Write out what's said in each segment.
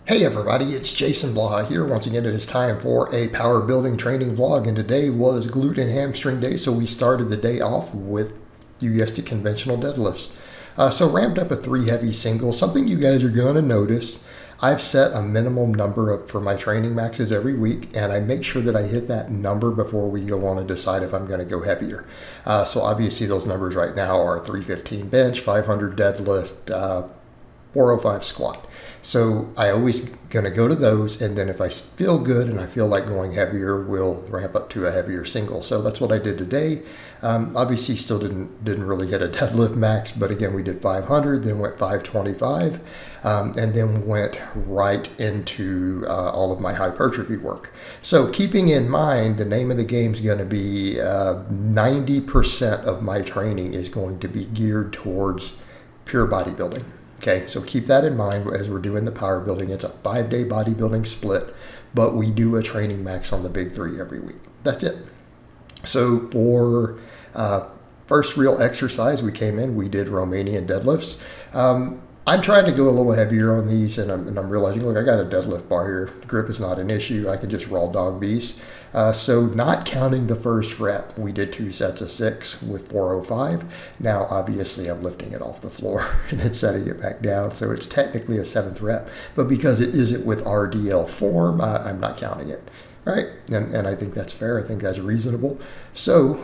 Hey everybody, it's Jason Blaha here. Once again, it is time for a power building training vlog, and today was glute and hamstring day, so we started the day off with, you guessed it, conventional deadlifts. So ramped up a 3 heavy singles. Something you guys are going to notice, I've set a minimum number for my training maxes every week, and I make sure that I hit that number before we go on and decide if I'm going to go heavier. So obviously those numbers right now are 315 bench, 500 deadlift, 405 squat. So I always going to go to those, and then if I feel good and I feel like going heavier, we'll ramp up to a heavier single. So that's what I did today. Obviously still didn't really hit a deadlift max, but again, we did 500, then went 525, and then went right into all of my hypertrophy work. So keeping in mind, the name of the game is going to be 90% of my training is going to be geared towards pure bodybuilding. Okay, so keep that in mind as we're doing the power building. It's a 5-day bodybuilding split, but we do a training max on the big 3 every week. That's it. So for first real exercise, we came in, we did Romanian deadlifts. I'm trying to go a little heavier on these, and I'm realizing, look, I got a deadlift bar here. Grip is not an issue. I can just raw dog these. So not counting the first rep, we did 2 sets of 6 with 405. Now, obviously, I'm lifting it off the floor and then setting it back down. So it's technically a 7th rep. But because it isn't with RDL form, I'm not counting it. Right, and I think that's fair. I think that's reasonable. So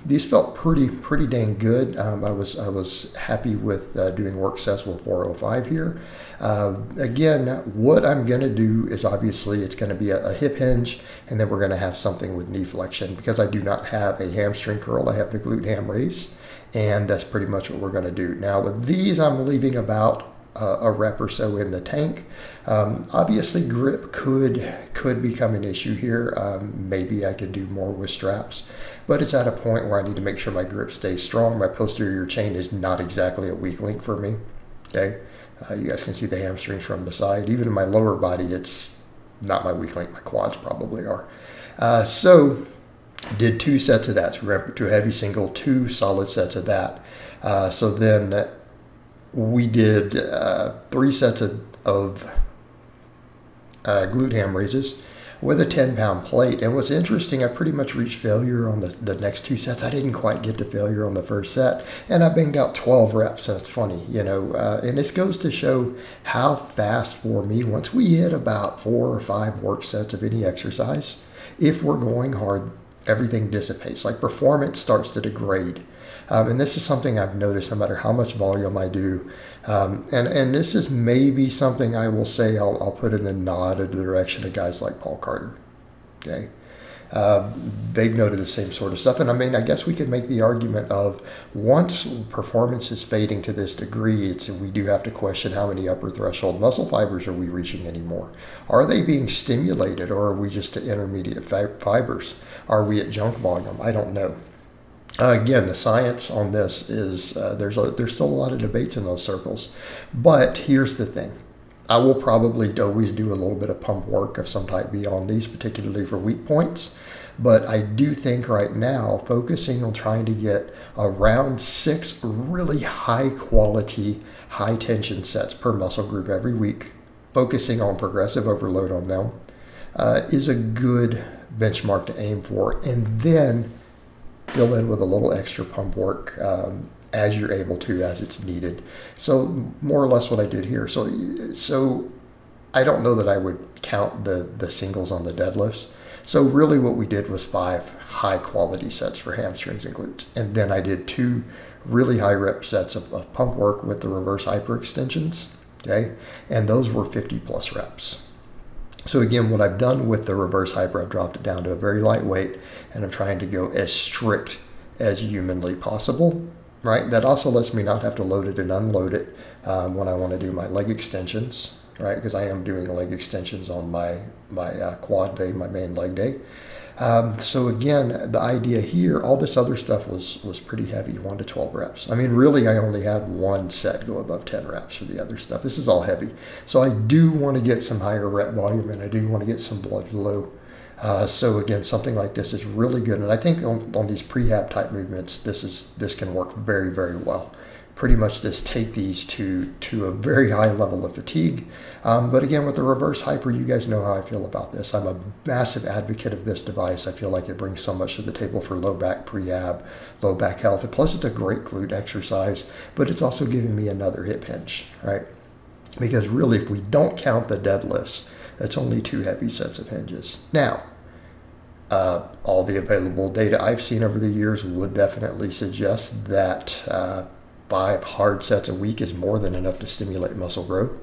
these felt pretty dang good. I was happy with doing work sets with 405 here. Again, what I'm going to do is obviously it's going to be a hip hinge, and then we're going to have something with knee flexion because I do not have a hamstring curl. I have the glute ham raise, and that's pretty much what we're going to do. Now with these, I'm leaving about a rep or so in the tank. Obviously grip could become an issue here. Maybe I could do more with straps, but it's at a point where I need to make sure my grip stays strong. My posterior chain is not exactly a weak link for me. Okay, you guys can see the hamstrings from the side. Even in my lower body, it's not my weak link. My quads probably are. So did 2 sets of that. So we went to a heavy single, 2 solid sets of that. So then we did 3 sets of glute ham raises with a 10-pound plate. And what's interesting, I pretty much reached failure on the next 2 sets. I didn't quite get to failure on the first set, and I banged out 12 reps. That's funny, you know. And this goes to show how fast for me, once we hit about 4 or 5 work sets of any exercise, if we're going hard, everything dissipates. Like performance starts to degrade. And this is something I've noticed no matter how much volume I do. And this is maybe something I will say I'll put in the nod of the direction of guys like Paul Carter. Okay. They've noted the same sort of stuff. And I mean, I guess we could make the argument of once performance is fading to this degree, we do have to question how many upper threshold muscle fibers are we reaching anymore. Are they being stimulated, or are we just at intermediate fibers? Are we at junk volume? I don't know. Again, the science on this is there's still a lot of debates in those circles. But here's the thing. I will probably always do a little bit of pump work of some type beyond these, particularly for weak points. But I do think right now, focusing on trying to get around 6 really high quality, high tension sets per muscle group every week, focusing on progressive overload on them, is a good benchmark to aim for. And then fill in with a little extra pump work as you're able to, as it's needed. So more or less what I did here. So I don't know that I would count the singles on the deadlifts. So really what we did was 5 high quality sets for hamstrings and glutes. And then I did 2 really high rep sets of pump work with the reverse hyperextensions. Okay. And those were 50+ reps. So again, what I've done with the reverse hyper, I've dropped it down to a very lightweight, and I'm trying to go as strict as humanly possible, right? That also lets me not have to load it and unload it when I want to do my leg extensions, right? Because I am doing leg extensions on my quad day, my main leg day. So again, the idea here, all this other stuff was pretty heavy, 1 to 12 reps. I mean, really, I only had 1 set go above 10 reps for the other stuff. This is all heavy. So I do want to get some higher rep volume, and I do want to get some blood flow. So again, something like this is really good. And I think on these prehab type movements, this can work very, very well. pretty much just take these to a very high level of fatigue. But again, with the reverse hyper, you guys know how I feel about this. I'm a massive advocate of this device. I feel like it brings so much to the table for low back, pre-ab, low back health. And plus, it's a great glute exercise, but it's also giving me another hip hinge, right? Because really, if we don't count the deadlifts, that's only 2 heavy sets of hinges. Now, all the available data I've seen over the years would definitely suggest that 5 hard sets a week is more than enough to stimulate muscle growth.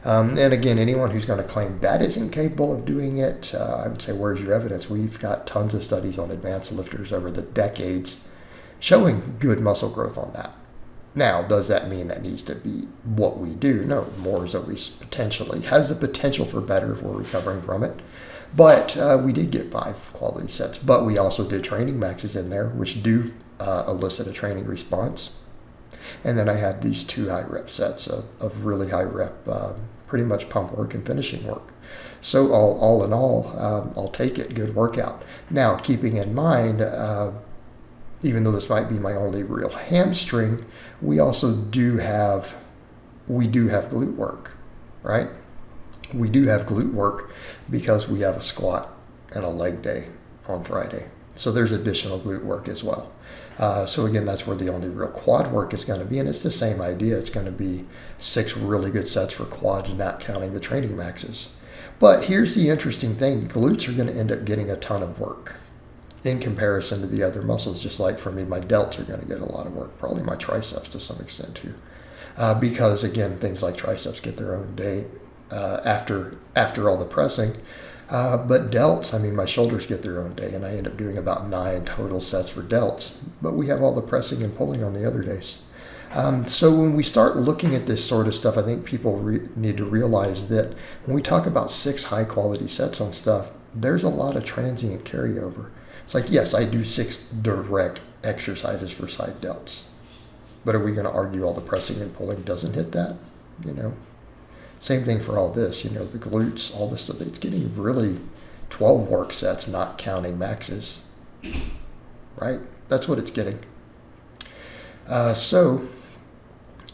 And again, anyone who's going to claim that isn't capable of doing it, I would say, where's your evidence? We've got tons of studies on advanced lifters over the decades showing good muscle growth on that. Now, does that mean that needs to be what we do? No, more is always potentially. Has the potential for better if we're recovering from it. But we did get 5 quality sets. But we also did training maxes in there, which do elicit a training response. And then I had these 2 high rep sets of really high rep, pretty much pump work and finishing work. So all in all, I'll take it. Good workout. Now, keeping in mind, even though this might be my only real hamstring, we also do have glute work, right? We do have glute work because we have a squat and a leg day on Friday. So there's additional glute work as well. So again, that's where the only real quad work is going to be. And it's the same idea. It's going to be 6 really good sets for quads, not counting the training maxes. But here's the interesting thing. Glutes are going to end up getting a ton of work in comparison to the other muscles. Just like for me, my delts are going to get a lot of work. Probably my triceps to some extent too. Because again, things like triceps get their own day after all the pressing. But delts, I mean, my shoulders get their own day, and I end up doing about 9 total sets for delts. But we have all the pressing and pulling on the other days. So when we start looking at this sort of stuff, I think people need to realize that when we talk about 6 high-quality sets on stuff, there's a lot of transient carryover. It's like, yes, I do 6 direct exercises for side delts. But are we going to argue all the pressing and pulling doesn't hit that? You know? Same thing for all this, you know, the glutes, all this stuff. It's getting really 12 work sets, not counting maxes, right? That's what it's getting. So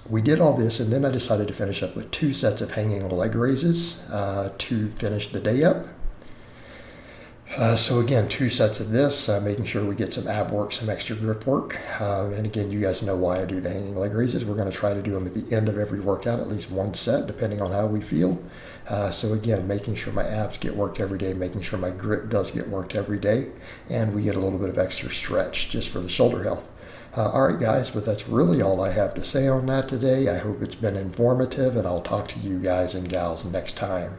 we did all this, and then I decided to finish up with 2 sets of hanging leg raises to finish the day up. So again, 2 sets of this, making sure we get some ab work, some extra grip work. And again, you guys know why I do the hanging leg raises. We're going to try to do them at the end of every workout, at least 1 set, depending on how we feel. So again, making sure my abs get worked every day, making sure my grip does get worked every day, and we get a little bit of extra stretch just for the shoulder health. All right, guys, but that's really all I have to say on that today. I hope it's been informative, and I'll talk to you guys and gals next time.